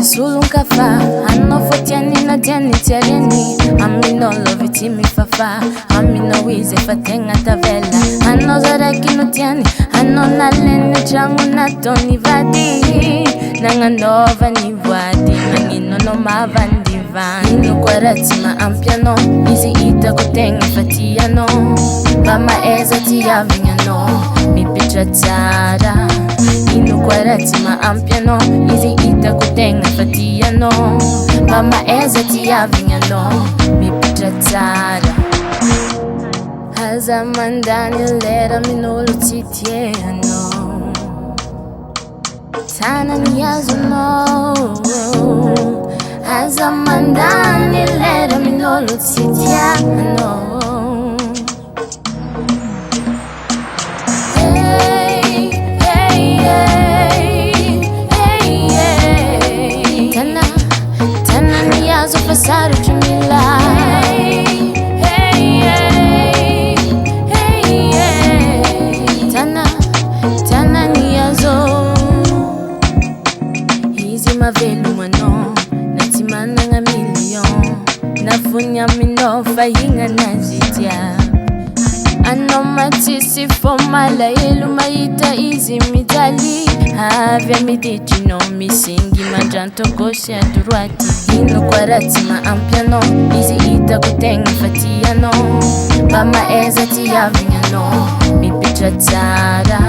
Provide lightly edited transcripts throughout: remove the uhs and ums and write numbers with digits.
Sulunkafa, ano fotiani na diani tiareni. Ami no love timi fafa, ami no wize fatenga tavela. Ano zaraki no tiani, ano na lene changu na toni vadi. Nanga nova ni vadi, nangino no mavandi vani. No kwarati ma ampiano, izi ita kutenga fatiano. Mama eza tia vinyano, mi picha tara. Ino kwarati ma ampiano, izi ita kutenga fatiano. Mama eza tia vinyano, mi picha tara. Hazamandani lera minolo titiano. Tàna ni azuno. Hazamandani lera minolo titiano. Passaram de milagre. Tàna ni azo. Hizi mavelu mano, natimana nga milion. Nafunya mino fahinga na jitia. Ano matisi fomala ilu maita izi midali. Havia miditi no misingi manjanto kosha durati. Ino kwarati ma ampiano, izi ita kutenga fatiano. Mama eza tia vinyano, mi picha tara.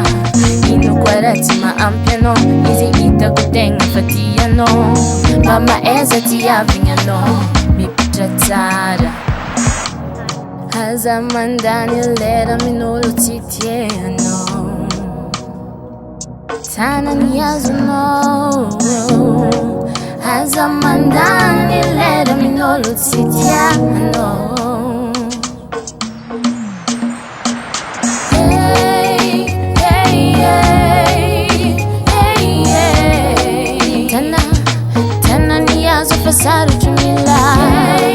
Ino kwarati ma ampiano, izi ita kutenga fatiano. Mama eza tia vinyano, mi picha tara. Hazamandani lera minolo titiano. Tàna ni azuno. Hazamandani lera minolo titiano. Tàna ni azo passaram de milagre.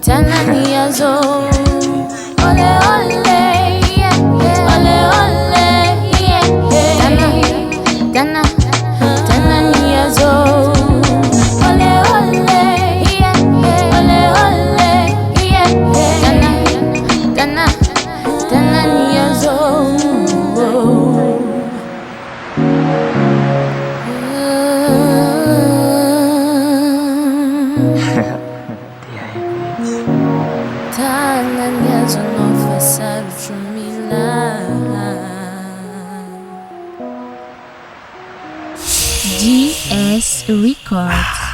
Tàna ni azo. Ole ole, yeah, yeah. Ole ole, yeah, yeah. Tàna ni azo. Ole ole, yeah, yeah. Ole ole, yeah, yeah. Tàna ni azo. Tàna ni azo no passaram de milagre. GS Records.